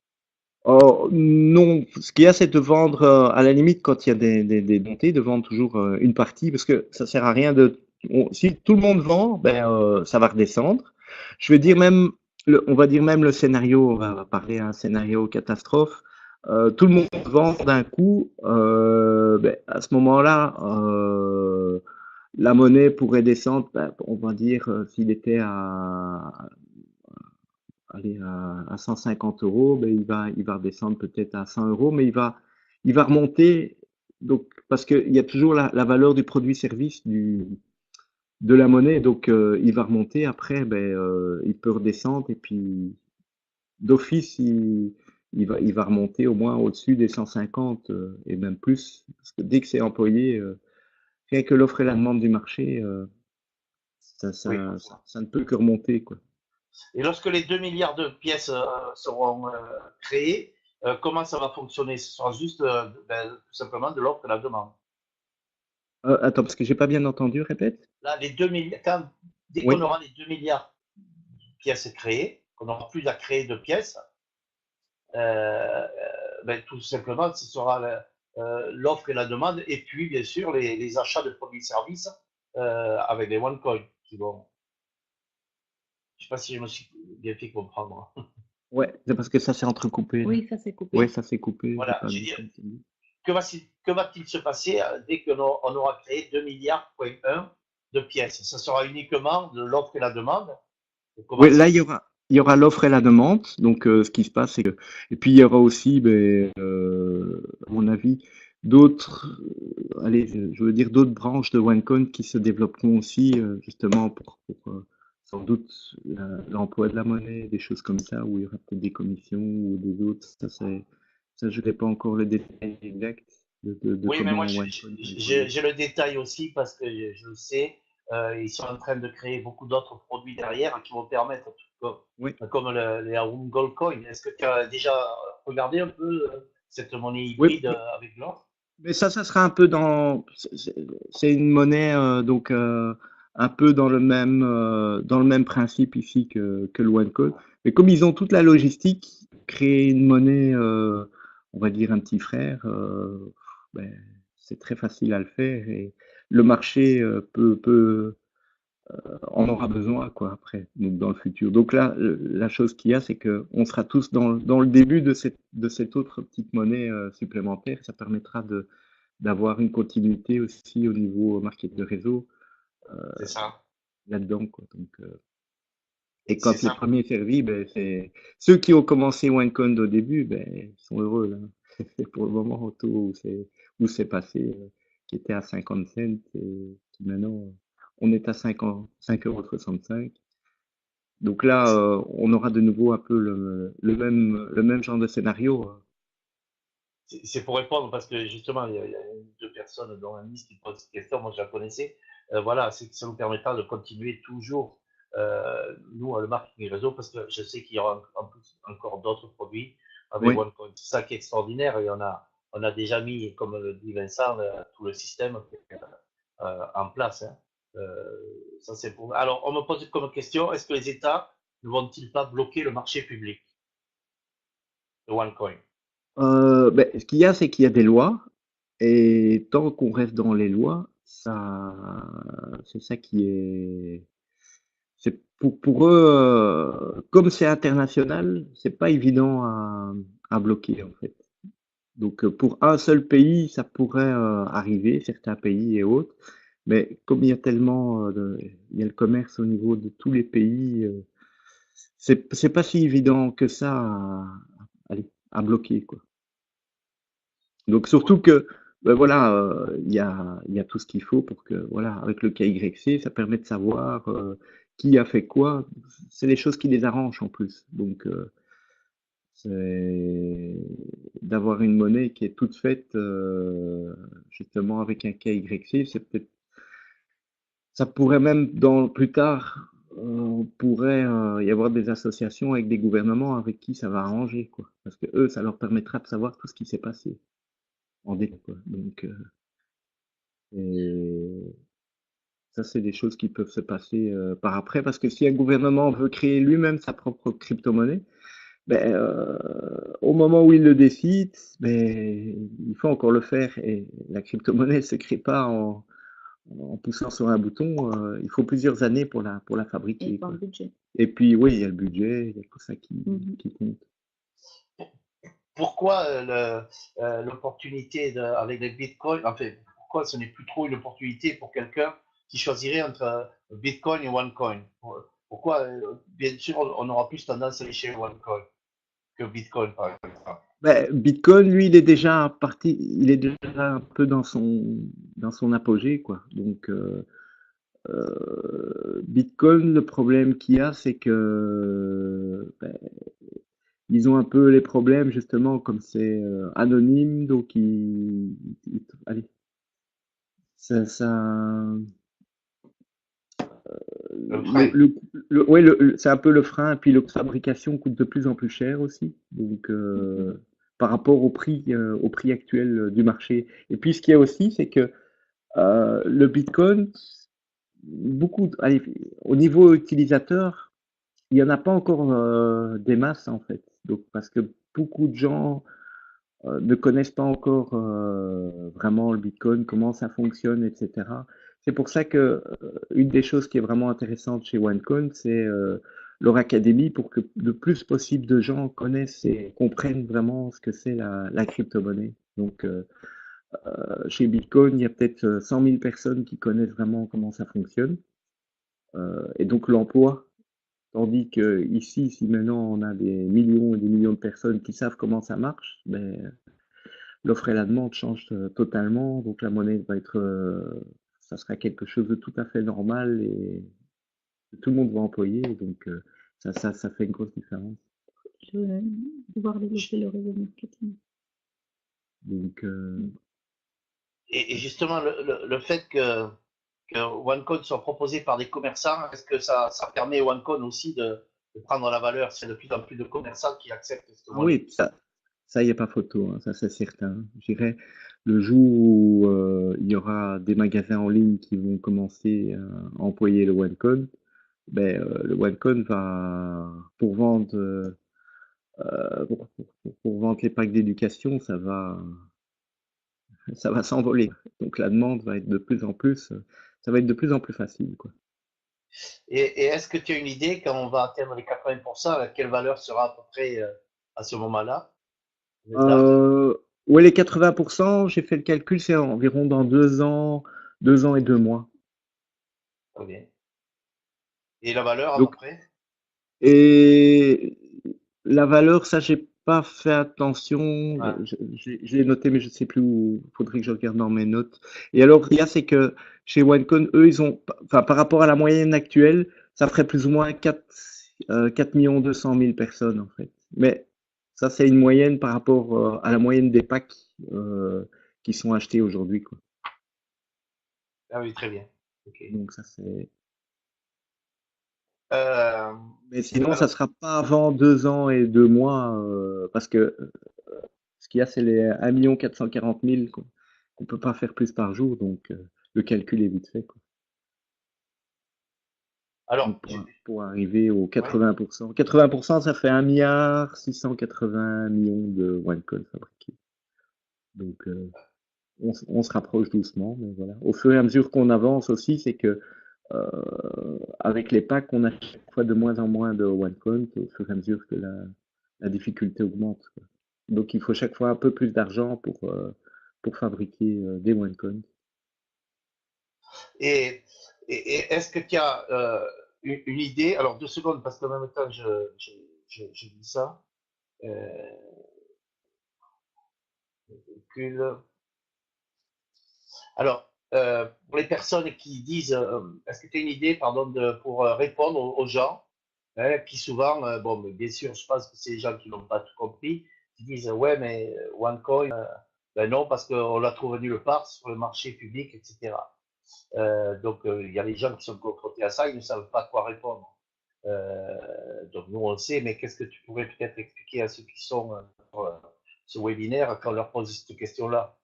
Oh, non, ce qu'il y a, c'est de vendre, à la limite, quand il y a des montées, de vendre toujours une partie, parce que ça sert à rien si tout le monde vend, ben, ça va redescendre. Je veux dire Oui, même, on va dire même le scénario, on va parler un scénario catastrophe. Tout le monde vend d'un coup, ben, à ce moment-là, la monnaie pourrait descendre, ben, on va dire, s'il était aller à 150 euros, ben il va redescendre peut-être à 100 euros, mais il va remonter. Donc, parce qu'il y a toujours la valeur du produit-service de la monnaie, donc il va remonter. Après, ben, il peut redescendre et puis d'office, il va remonter au moins au-dessus des 150 et même plus. Parce que dès que c'est employé, rien que l'offre et la demande du marché, oui, forcément. ça ne peut que remonter, quoi. Et lorsque les 2 milliards de pièces seront créées, comment ça va fonctionner? Ce sera juste ben, tout simplement de l'offre et la demande. Attends, parce que j'ai pas bien entendu, répète. Là, les 2 milliards, dès qu'on Oui. aura les 2 milliards de pièces créées, qu'on n'aura plus à créer de pièces, ben, tout simplement, ce sera l'offre et la demande, et puis bien sûr les achats de produits et services avec les OneCoin qui vont. Je ne sais pas si je me suis bien fait comprendre. Ouais, c'est parce que ça s'est entrecoupé là. Oui, ça s'est Ouais, coupé. ça s'est coupé, j'ai Voilà, pas je vu dis, comme tu dis. que va-t-il se passer dès qu'on aura créé 2 milliards point 1 de pièces? Ce sera uniquement de l'offre et la demande. Oui, Comment là ça. il y aura l'offre et la demande. Donc ce qui se passe, c'est que et puis il y aura aussi, ben, à mon avis, d'autres, allez, je veux dire d'autres branches de OneCoin qui se développeront aussi, justement pour sans doute l'emploi de la monnaie, des choses comme ça, où il y aura peut-être des commissions ou des autres. Ça, je n'ai pas encore le détail exact de Oui, mais moi, comment OneCoin va évoluer. j'ai le détail aussi parce que je le sais. Ils sont en train de créer beaucoup d'autres produits derrière qui vont permettre, Oui. comme les Arum Gold Coin. Est-ce que tu as déjà regardé un peu cette monnaie Oui, hybride avec l'or? mais ça sera un peu c'est une monnaie donc un peu dans le même principe ici que le OneCode. Mais comme ils ont toute la logistique, créer une monnaie, on va dire un petit frère, ben, c'est très facile à le faire et le marché peut on aura besoin quoi après donc dans le futur. Donc là, la chose qu'il y a, c'est que on sera tous dans le début de cette autre petite monnaie supplémentaire. Ça permettra de d'avoir une continuité aussi au niveau market de réseau C'est ça. là-dedans quoi. Donc et C'est quand les ça. premiers servis, ben c'est ceux qui ont commencé OneCoin au début, ben ils sont heureux là. C'est pour le moment au taux où c'est passé, qui était à 50 cents et qui maintenant on est à 5,65 €. Donc là, on aura de nouveau un peu le même genre de scénario. C'est pour répondre parce que justement, il y a deux personnes dans la liste qui posent cette question. Moi, je la connaissais. Voilà, c'est que ça nous permettra de continuer toujours, nous, le marketing réseau, parce que je sais qu'il y aura en plus encore d'autres produits avec Oui, OneCoin. C'est ça qui est extraordinaire. Et on a déjà mis, comme le dit Vincent, tout le système en place. Hein. Ça, c'est pour. Alors, on me pose comme question, est-ce que les États ne vont-ils pas bloquer le marché public de OneCoin? ben, ce qu'il y a, c'est qu'il y a des lois, et tant qu'on reste dans les lois, c'est ça qui est, c'est pour eux, comme c'est international, c'est pas évident à bloquer en fait. Donc pour un seul pays, ça pourrait arriver, certains pays et autres, mais comme il y a tellement il y a le commerce au niveau de tous les pays, c'est pas si évident que ça allez, à bloquer, quoi. Donc surtout que ben voilà, il y a tout ce qu'il faut pour que voilà, avec le KYC, ça permet de savoir qui a fait quoi. C'est les choses qui les arrangent en plus. Donc c'est d'avoir une monnaie qui est toute faite justement avec un KYC, c'est peut-être ça pourrait même dans plus tard pourrait y avoir des associations avec des gouvernements avec qui ça va arranger quoi, parce que eux ça leur permettra de savoir tout ce qui s'est passé en détail quoi. Donc et ça c'est des choses qui peuvent se passer par après parce que si un gouvernement veut créer lui-même sa propre crypto-monnaie, ben, au moment où il le décide, ben, il faut encore le faire et la crypto-monnaie ne se crée pas en poussant sur un bouton. Il faut plusieurs années pour la Et fabriquer, par quoi. budget. Et puis, oui, il y a le budget, il y a tout ça Mhm. qui compte. Pourquoi l'opportunité avec le Bitcoin, enfin, pourquoi ce n'est plus trop une opportunité pour quelqu'un qui choisirait entre Bitcoin et OneCoin? Pourquoi, bien sûr, on aura plus tendance à aller chez OneCoin que Bitcoin, par exemple. Ben, Bitcoin, lui, il est déjà parti, il est déjà un peu dans son apogée, quoi. Donc, Bitcoin, le problème qu'il y a, c'est que ben, ils ont un peu les problèmes, justement, comme c'est anonyme, donc allez, ça, Le frein. ouais, c'est un peu le frein, et puis la fabrication coûte de plus en plus cher aussi, donc par rapport au prix actuel du marché. Et puis ce qu'il y a aussi, c'est que le Bitcoin, allez, au niveau utilisateur, il n'y en a pas encore des masses en fait. Donc parce que beaucoup de gens ne connaissent pas encore vraiment le Bitcoin, comment ça fonctionne, etc. C'est pour ça que une des choses qui est vraiment intéressante chez OneCoin, c'est leur académie pour que le plus possible de gens connaissent et comprennent vraiment ce que c'est la crypto-monnaie. Donc chez Bitcoin, il y a peut-être 100 000 personnes qui connaissent vraiment comment ça fonctionne. Et donc l'emploi, tandis que ici, si maintenant on a des millions et des millions de personnes qui savent comment ça marche, ben, l'offre et la demande changent totalement, donc la monnaie va être, ça sera quelque chose de tout à fait normal et que tout le monde va employer, donc ça fait une grosse différence. Je vais devoir développer le réseau marketing. Donc, Et justement, le fait que OneCoin soit proposé par des commerçants, est-ce que ça permet OneCoin aussi de prendre la valeur? C'est de plus en plus de commerçants qui acceptent cette ah monnaie. oui, ça y a pas photo, hein, ça c'est certain. Je dirais, le jour où il y aura des magasins en ligne qui vont commencer à employer le OneCoin, ben, le OneCoin va, pour vendre, pour vendre les packs d'éducation, ça va s'envoler. Donc la demande va être de plus en plus, ça va être de plus en plus facile, quoi. Et est-ce que tu as une idée quand on va atteindre les 80%, quelle valeur sera à peu près à ce moment-là? Une date? Euh, ouais, les 80%, j'ai fait le calcul, c'est environ dans 2 ans et 2 mois. Très bien. Et la valeur à peu Donc, près? et la valeur, ça, j'ai pas fait attention. Ouais. Je l'ai noté, mais je sais plus où. Faudrait que je regarde dans mes notes. Et alors, il y a, c'est que chez OneCon, eux, ils ont, enfin, par rapport à la moyenne actuelle, ça ferait plus ou moins 4 200 000 personnes, en fait. Mais ça, c'est une moyenne par rapport à la moyenne des packs qui sont achetés aujourd'hui, quoi. Ah oui, très bien. Ok. Donc, ça, c'est. Euh, Mais sinon, ça alors, sera pas avant 2 ans et 2 mois, parce que ce qu'il y a, c'est les 1 440 000 qu'on peut pas faire plus par jour, donc le calcul est vite fait, quoi. Donc alors, pour arriver aux ouais. 80%, 80%, ça fait 1 680 millions de OneCoin fabriqués. Donc on se rapproche doucement, mais voilà. Au fur et à mesure qu'on avance aussi, c'est que avec les packs, on a chaque fois de moins en moins de OneCoin, au fur et à mesure que la difficulté augmente, quoi. Donc il faut chaque fois un peu plus d'argent pour fabriquer des OneCoin. Et, et est-ce que tu as une idée? Alors, 2 secondes, parce qu'en même temps, je dis ça. Euh, Calcul. Alors, pour les personnes qui disent, est-ce que tu as une idée, pardon, pour répondre aux gens hein, qui souvent, bon, mais bien sûr, je pense que c'est les gens qui n'ont pas tout compris, qui disent, ouais, mais OneCoin, ben non, parce qu'on la trouve nulle part sur le marché public, etc. Donc, il y a les gens qui sont confrontés à ça, ils ne savent pas quoi répondre. Donc, nous, on le sait, mais qu'est-ce que tu pourrais peut-être expliquer à ceux qui sont sur ce webinaire quand on leur pose cette question-là?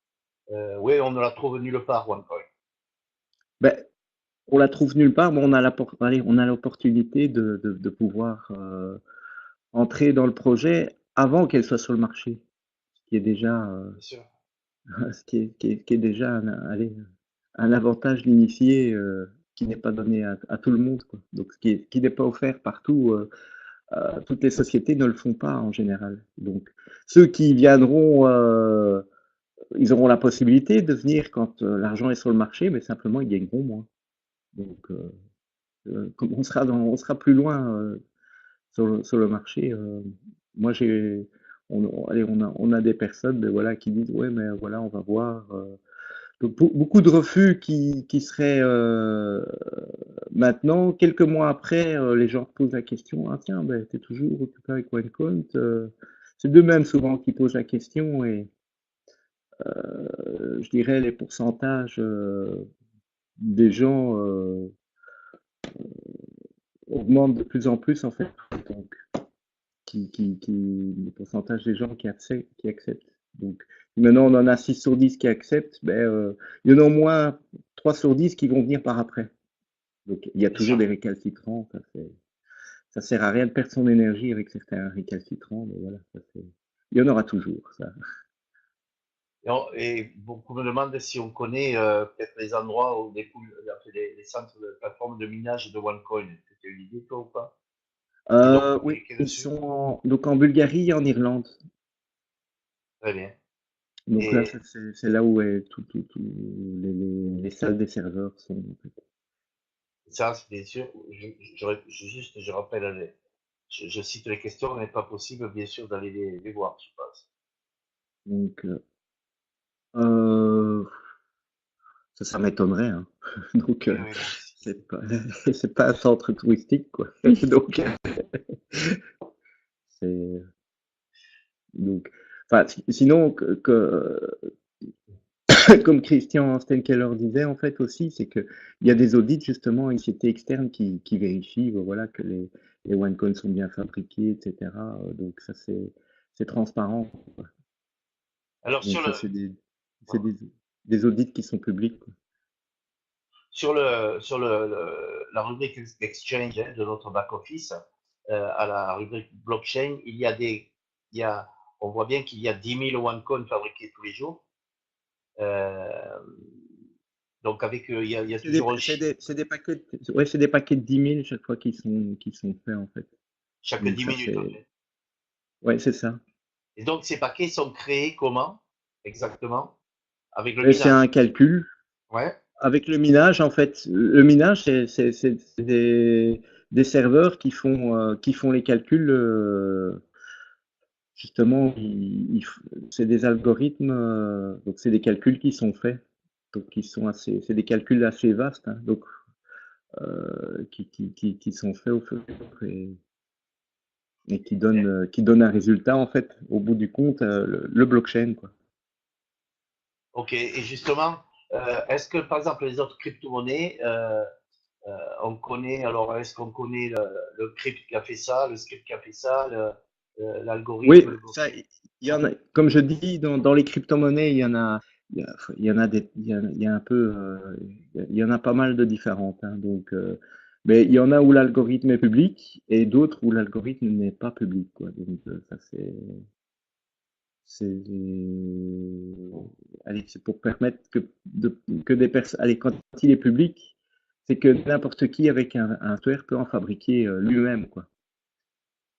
Oui, on ne la trouve nulle part, OneCoin. Ben, on la trouve nulle part, mais on a l'opportunité de pouvoir entrer dans le projet avant qu'elle soit sur le marché, ce qui est déjà, Bien sûr. ce qui est déjà un avantage d'initié qui n'est pas donné à tout le monde, quoi. Donc, qui n'est pas offert partout. Toutes les sociétés ne le font pas en général. Donc, ceux qui viendront, ils auront la possibilité de venir quand l'argent est sur le marché, mais simplement ils gagneront moins. Donc, comme on sera plus loin sur le marché. Moi, allez, on a des personnes, ben voilà, qui disent, ouais, mais voilà, on va voir. Donc, beaucoup de refus qui seraient maintenant, quelques mois après, les gens posent la question, ah tiens, ben, t'es toujours occupé avec OneCount. C'est d'eux-mêmes souvent qui posent la question et je dirais les pourcentages des gens augmentent de plus en plus en fait. Donc, le pourcentage des gens qui acceptent. Donc, maintenant, on en a 6 sur 10 qui acceptent, ben, il y en a au moins 3 sur 10 qui vont venir par après. Donc, il y a Bien toujours sûr. des récalcitrants. Ça sert à rien de perdre son énergie avec certains récalcitrants, mais voilà, il y en aura toujours, ça. Et beaucoup me demandent si on connaît peut-être les endroits où les centres de plateformes de minage de OneCoin. Est-ce que tu as une idée, toi, ou pas? Qui ont Oui, communiqué ils dessus? sont donc en Bulgarie et en Irlande. Très bien. Donc là, Et c'est là où est tout les salles des serveurs sont, en fait. ça, c'est bien sûr, je rappelle, je cite les questions, mais pas possible, bien sûr, d'aller les voir, je pense. Donc, euh, ça m'étonnerait, hein. Donc, Oui, oui, moi aussi. c'est pas, c'est pas un centre touristique, quoi. Donc, c'est, donc, enfin, sinon, comme Christian Stenkeller disait, en fait, aussi, c'est que il y a des audits, justement, une société externe qui vérifie, voilà, que les OneCoins sont bien fabriqués, etc. Donc, ça, c'est transparent, quoi. Alors, Donc, ça, c'est des audits qui sont publics, quoi. la rubrique Exchange hein, de notre back-office, à la rubrique blockchain, il y a, on voit bien qu'il y a 10 000 OneCoin fabriqués tous les jours. Euh, donc, avec, il y a toujours un C'est des paquets de 10 000 chaque fois qui sont faits, en fait. chaque Donc, 10 ça, minutes, en fait. ouais, c'est ça. Et donc, ces paquets sont créés comment exactement? Avec le Et c'est un minage. calcul. Ouais, Avec le minage, en fait, le minage, c'est des serveurs qui font les calculs. Justement, c'est des algorithmes, donc c'est des calculs qui sont faits, donc c'est des calculs assez vastes, hein, donc qui sont faits au fur et à mesure et qui donnent un résultat en fait au bout du compte, le blockchain quoi. ok. Et justement, est-ce que par exemple les autres crypto-monnaies, on connaît, alors est-ce qu'on connaît le crypt qui a fait ça, le script qui a fait ça, Oui, l'algorithme, le ça, blockchain? il y en a, comme je dis, dans les crypto-monnaies, il y en a il y a un peu, il y en a pas mal de différentes, hein, donc, mais il y en a où l'algorithme est public et d'autres où l'algorithme n'est pas public, quoi. Donc, ça c'est, allez, c'est pour permettre que des personnes, allez, quand il est public, c'est que n'importe qui avec un software peut en fabriquer lui-même, quoi.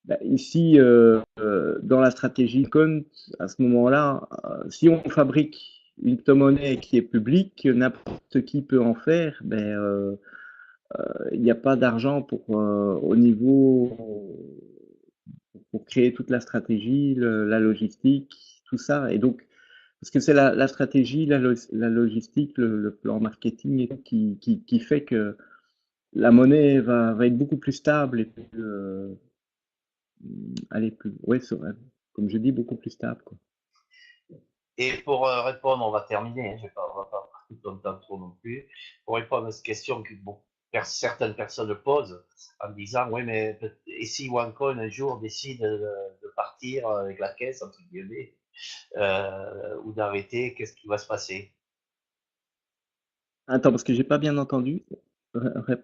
Bah, ici, dans la stratégie Con, à ce moment-là, si on fabrique une crypto-monnaie qui est publique, n'importe qui peut en faire, il n'y a pas d'argent au niveau pour créer toute la stratégie, la logistique, tout ça. Et donc, parce que c'est la stratégie, la logistique, le plan marketing et tout qui fait que la monnaie va être beaucoup plus stable et plus, allez, plus, ouais, comme je dis, beaucoup plus stable, quoi. Et pour répondre, on va terminer, hein, on va pas parler longtemps trop non plus. Pour répondre à cette question que certaines personnes posent en disant, oui, mais et si OneCoin un jour décide de partir avec la caisse, entre guillemets, ou d'arrêter, qu'est-ce qui va se passer? Attends, parce que j'ai pas bien entendu.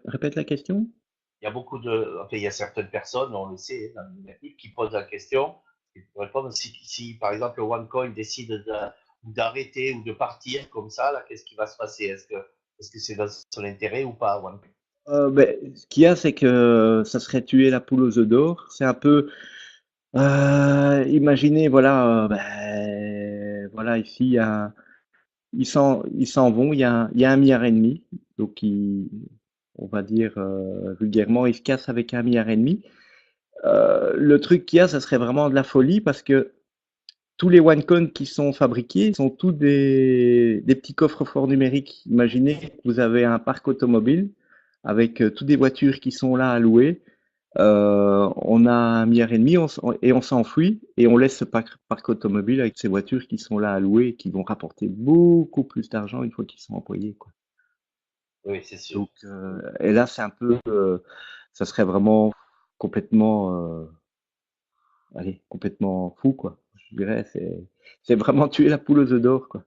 Répète la question. Il y a enfin, il y a certaines personnes, on le sait, dans le négatif, qui posent la question, et pour répondre, si par exemple OneCoin décide d'arrêter ou de partir comme ça, là, qu'est-ce qui va se passer? Est-ce que c'est dans son intérêt ou pas, OneCoin? Ce qu'il y a, c'est que ça serait tuer la poule aux œufs d'or. C'est un peu, imaginez, voilà, voilà, ici, ils s'en vont, il y a 1,5 milliard. Donc, on va dire vulgairement, ils se cassent avec 1,5 milliard. Le truc qu'il y a, ça serait vraiment de la folie parce que tous les OneCoin qui sont fabriqués sont tous des petits coffres-forts numériques. Imaginez que vous avez un parc automobile avec toutes des voitures qui sont là à louer. On a 1,5 milliard et on s'enfuit et on laisse ce parc automobile avec ces voitures qui sont là à louer et qui vont rapporter beaucoup plus d'argent une fois qu'ils sont employés, quoi. Oui, c'est sûr. Donc, et là, c'est un peu, ça serait vraiment complètement, allez, complètement fou, quoi. Je dirais, c'est vraiment tuer la poule aux œufs d'or, quoi.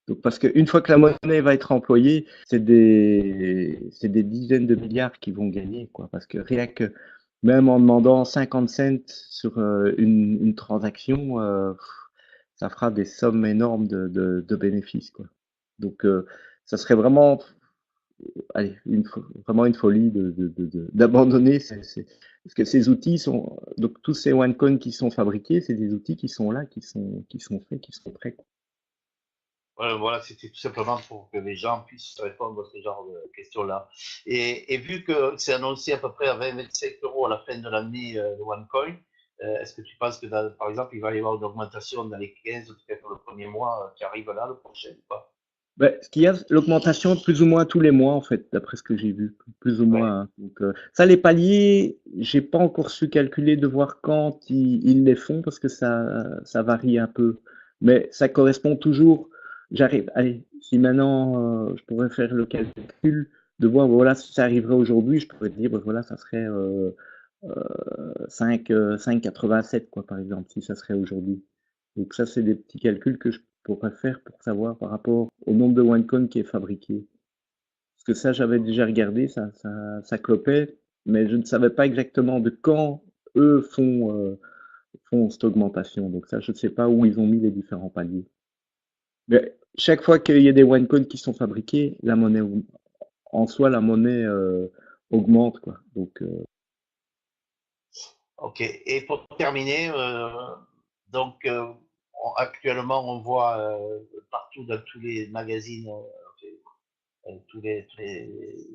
Donc, parce qu'une fois que la monnaie va être employée, c'est des dizaines de milliards qui vont gagner, quoi. Parce que rien que, même en demandant 50 cents sur une transaction, ça fera des sommes énormes de bénéfices, quoi. Donc, ça serait vraiment, allez, vraiment une folie d'abandonner parce que ces outils sont, donc tous ces OneCoin qui sont fabriqués, c'est des outils qui sont là, qui sont faits, qui sont prêts, quoi. Voilà, c'était tout simplement pour que les gens puissent répondre à ce genre de questions-là. Et vu que c'est annoncé à peu près à 20-25 € à la fin de l'année, le OneCoin, est-ce que tu penses que, par exemple, il va y avoir une augmentation dans les 15 ou peut-être le premier mois qui arrive là, le prochain ou pas? Ce qu'il y a, l'augmentation plus ou moins tous les mois, en fait, d'après ce que j'ai vu, plus ou Ouais. moins, hein. Donc, ça, les paliers, j'ai pas encore su calculer de voir quand ils les font parce que ça varie un peu. Mais ça correspond toujours. J'arrive, allez, si maintenant je pourrais faire le calcul de voir, voilà, si ça arriverait aujourd'hui, je pourrais dire, voilà, ça serait 5,87 quoi, par exemple, si ça serait aujourd'hui. Donc ça, c'est des petits calculs que je pourrais faire pour savoir par rapport au nombre de OneCoin qui est fabriqué. Parce que ça, j'avais déjà regardé, ça clopait, mais je ne savais pas exactement de quand eux font cette augmentation. Donc ça, je ne sais pas où ils ont mis les différents paliers. Mais chaque fois qu'il y a des OneCoin qui sont fabriqués, la monnaie, en soi, la monnaie augmente, quoi. Donc, Ok. Et pour terminer, donc actuellement, on voit partout dans tous les magazines, tous les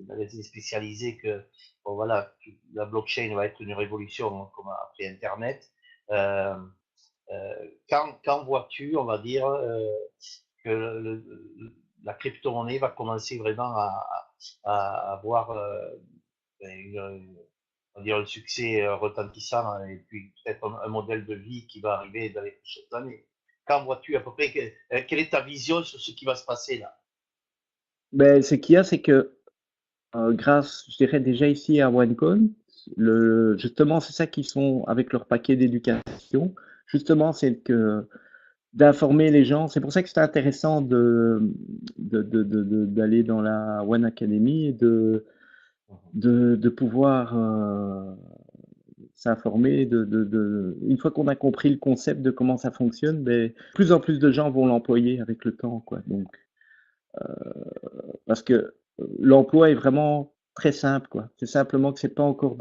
magazines spécialisés que bon, voilà, la blockchain va être une révolution, hein, comme après Internet. Euh, quand vois-tu, on va dire, que la crypto-monnaie va commencer vraiment à avoir on va dire un succès retentissant, hein, et puis peut-être un modèle de vie qui va arriver dans les prochaines années? Quand vois-tu à peu près, quelle est ta vision sur ce qui va se passer là? ce qu'il y a, c'est que grâce, je dirais déjà ici à OneCoin, justement, c'est ça qu'ils sont avec leur paquet d'éducation. Justement, c'est que d'informer les gens. C'est pour ça que c'est intéressant d'aller dans la One Academy et de pouvoir s'informer. Une fois qu'on a compris le concept de comment ça fonctionne, plus en plus de gens vont l'employer avec le temps, quoi. Donc, parce que l'emploi est vraiment très simple, quoi. C'est simplement que c'est pas encore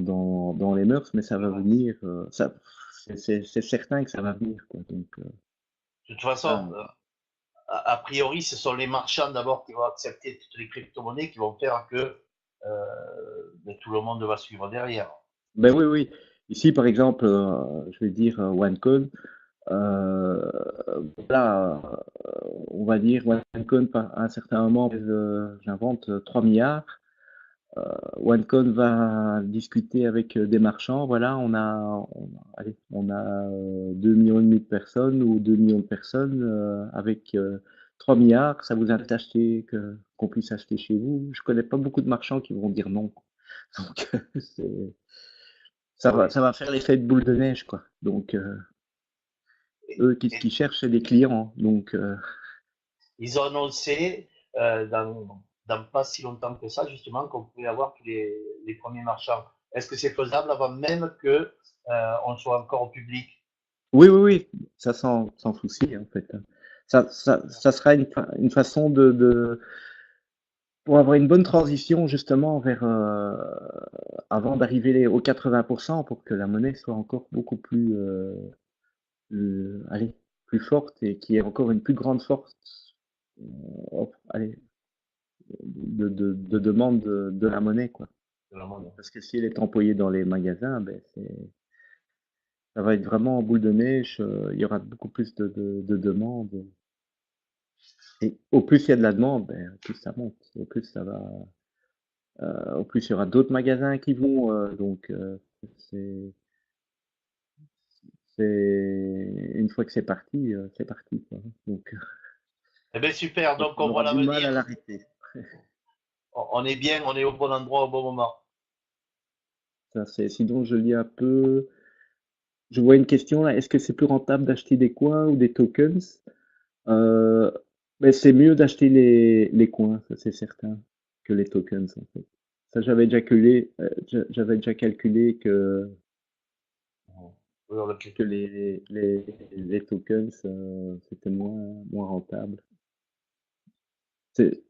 dans les mœurs, mais ça va venir. C'est certain que ça va venir, quoi. Donc, De toute façon, a priori, ce sont les marchands d'abord qui vont accepter toutes les crypto-monnaies qui vont faire que tout le monde va suivre derrière. ben oui, oui. Ici, par exemple, je vais dire OneCoin. Euh, voilà, on va dire OneCoin, à un certain moment, j'invente 3 milliards. OneCon va discuter avec des marchands. Voilà, allez, on a 2 millions et demi de personnes ou 2 millions de personnes avec 3 milliards. Ça vous intéresse d'acheter qu'on puisse acheter chez vous? Je connais pas beaucoup de marchands qui vont dire non. Donc Oui. ça va faire l'effet de boule de neige, quoi. Donc eux, qu'est-ce qu'ils cherchent? C'est des clients. Donc Ils ont annoncé dans pas si longtemps que ça, justement, qu'on pouvait avoir tous les premiers marchands. Est-ce que c'est faisable avant même que on soit encore au public? oui, oui, oui, ça sans souci, en fait. Ça sera une façon pour avoir une bonne transition justement vers avant d'arriver aux 80% pour que la monnaie soit encore beaucoup allez, plus forte et qu'il y ait encore une plus grande force allez, de demande de la monnaie, quoi. Parce que si elle est employée dans les magasins, ben ça va être vraiment en boule de neige, il y aura beaucoup plus de demandes. Et au plus il y a de la demande, ben, au plus ça monte, au plus ça va, au plus il y aura d'autres magasins qui vont, donc c'est, c'est une fois que c'est parti, quoi. Donc Eh bien, super. Donc, on on voit aura du mal à l'avenir. l'arrêter. On est bien, on est au bon endroit au bon moment. Sinon je lis un peu, je vois une question là, est-ce que c'est plus rentable d'acheter des coins ou des tokens? Euh, mais c'est mieux d'acheter les coins, ça c'est certain, que les tokens en fait. Ça j'avais déjà calculé que les tokens, c'était moins rentable.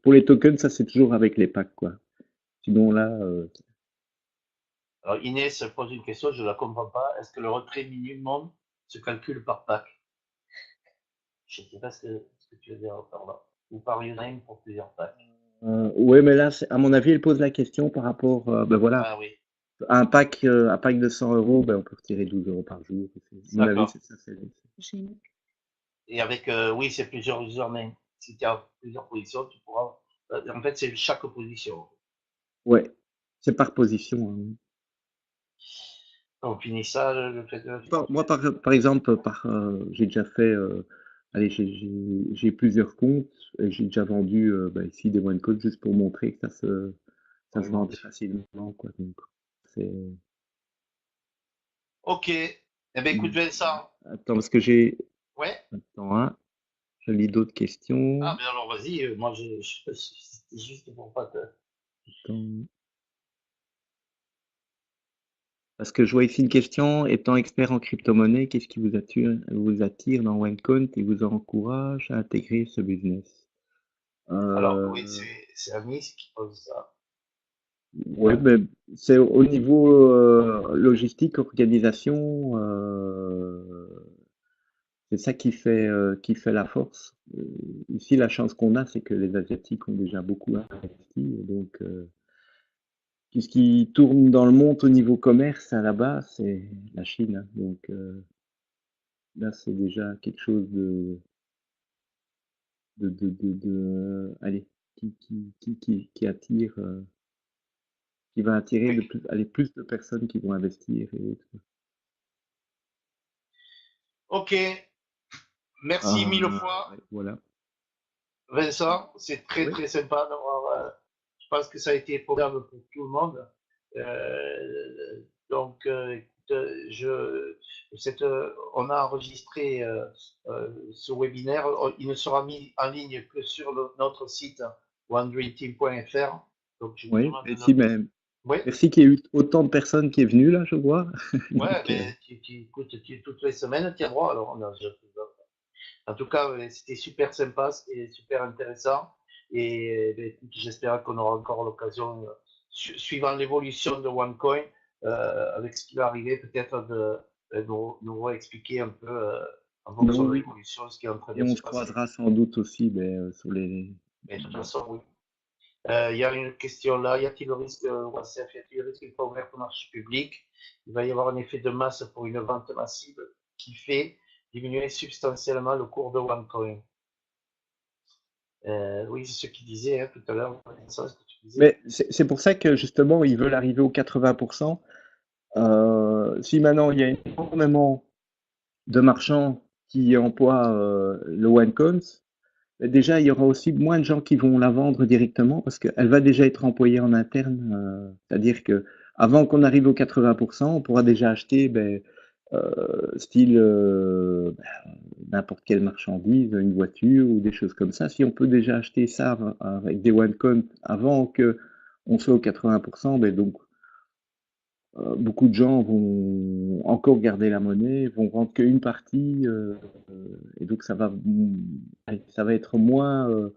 Pour les tokens, ça c'est toujours avec les packs, quoi. Sinon là, Alors, Inès pose une question, je ne la comprends pas. Est-ce que le retrait minimum se calcule par pack? Je ne sais pas ce que tu veux dire par là. Ou par username pour plusieurs packs. ouais, mais là, à mon avis, elle pose la question par rapport, ben voilà, Ah oui, un pack de 100 euros, ben on peut retirer 12 euros par jour. À mon avis, d'accord. c'est ça. Et avec, oui, c'est plusieurs usernames. Si tu as plusieurs positions, tu pourras. En fait, c'est chaque position. Ouais, c'est par position, hein. On finit ça, le fait de. Moi, par exemple, j'ai déjà fait, allez, j'ai plusieurs comptes et j'ai déjà vendu bah, ici des OneCode juste pour montrer que ça se vendait facilement, quoi. Donc, c'est... Ok. Eh bien, écoute, Vincent. Attends, parce que j'ai... Ouais. Attends, hein, je lis d'autres questions. Ah, ben alors, vas-y. Moi, c'était juste pour pas te. Attends. Parce que je vois ici une question, étant expert en crypto-monnaie, qu'est-ce qui vous attire dans OneCoin et vous encourage à intégrer ce business? Alors, oui, Euh, c'est Anis qui pose ça. Ouais, ben, c'est au niveau logistique, organisation, c'est ça qui fait la force. Ici, la chance qu'on a, c'est que les Asiatiques ont déjà beaucoup investi. Et donc, tout ce qui tourne dans le monde au niveau commerce, à la base, c'est la Chine, hein. Donc, là, c'est déjà quelque chose allez, qui attire, qui va attirer allez, plus de personnes qui vont investir et autres. Ok. Merci mille fois, Ouais, voilà. Vincent. C'est très, Oui. très sympa d'avoir. Je pense que ça a été profitable pour tout le monde. Donc, écoute, on a enregistré ce webinaire. Il ne sera mis en ligne que sur notre site wandreamteam.fr. Donc, je vous Oui, demande de merci, noter. mais Oui, merci qu'il y ait eu autant de personnes qui est venues là, je vois. ouais, Donc, mais écoute, toutes les semaines, tu as droit. Alors, en tout cas, c'était super sympa, c'était super intéressant. Et écoute, j'espère qu'on aura encore l'occasion, suivant l'évolution de OneCoin, avec ce qui va arriver, peut-être de nous expliquer un peu en Ben fonction de oui, l'évolution ce qui est en train et de on se se passer. croisera sans doute aussi sur les... Mais de toute façon, oui. Il y a une question là, y a-t-il le risque, OACF, y a-t-il le risque qu'une fois ouverte au marché public, il va y avoir un effet de masse pour une vente massive qui fait diminuer substantiellement le cours de OneCoin? Oui, c'est ce qu'il disait tout à l'heure, ça, ce que tu disais. Mais c'est pour ça que justement, ils veulent arriver aux 80%. Si maintenant il y a énormément de marchands qui emploient le OneCoin, déjà il y aura aussi moins de gens qui vont la vendre directement parce qu'elle va déjà être employée en interne. C'est-à-dire que avant qu'on arrive aux 80%, on pourra déjà acheter style n'importe quelle marchandise, une voiture ou des choses comme ça. Si on peut déjà acheter ça avec des OneCoin avant que on soit aux 80%, donc beaucoup de gens vont encore garder la monnaie, vont vendre qu'une partie, et donc ça va être moins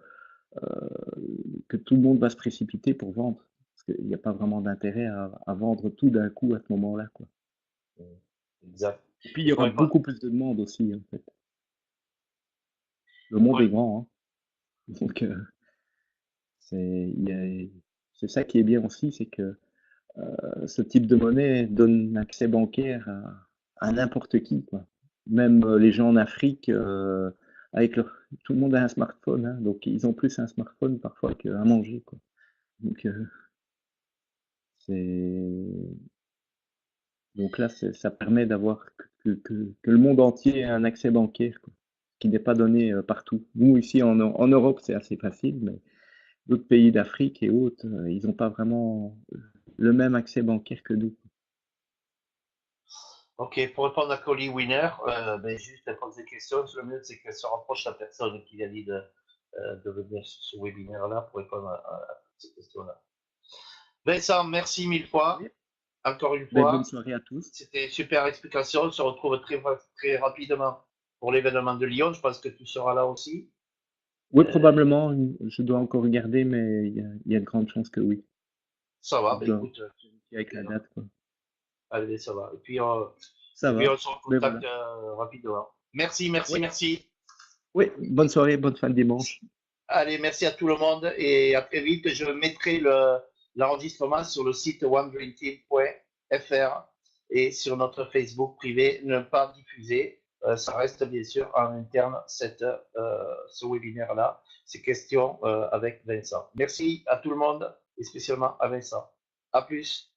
que tout le monde va se précipiter pour vendre, parce qu'il n'y a pas vraiment d'intérêt à vendre tout d'un coup à ce moment-là, quoi. Exact. Et puis il Et y pour aura répondre, beaucoup plus de demandes aussi, en fait. Le monde oui, est grand, hein. Donc il y a- c'est ça qui est bien aussi, c'est que ce type de monnaie donne accès bancaire à n'importe qui, quoi. Même les gens en Afrique, tout le monde a un smartphone, hein, donc ils ont plus un smartphone parfois qu'à manger, quoi. Donc, c'est, donc là, ça permet d'avoir que le monde entier ait un accès bancaire, quoi, qui n'est pas donné partout. Nous, ici en Europe, c'est assez facile, mais d'autres pays d'Afrique et autres, ils n'ont pas vraiment le même accès bancaire que nous. ok, pour répondre à Collie Winner, juste elle pose des questions. Le mieux, c'est qu'elle se rapproche de la personne qui a dit de venir sur ce webinaire-là pour répondre à toutes ces questions-là. Vincent, merci mille fois, Oui. encore une Bonne fois. soirée à tous. C'était une super explication. On se retrouve très rapidement pour l'événement de Lyon. Je pense que tu seras là aussi. Oui, Euh, probablement, je dois encore regarder, mais il y a de grandes chances que oui. Ça va, Je dois écoute, vérifier avec la date, quoi. allez, ça va. Ça Et puis va. on se Mais voilà. recontacte rapidement. Merci, merci, Oui. merci. Oui, bonne soirée, bonne fin de dimanche. Allez, merci à tout le monde et à très vite. Je mettrai l'enregistrement sur le site onedreamteam.fr et sur notre Facebook privé. Ne pas diffuser. Ça reste bien sûr en interne ce webinaire-là, ces questions avec Vincent. Merci à tout le monde et spécialement à Vincent. À plus.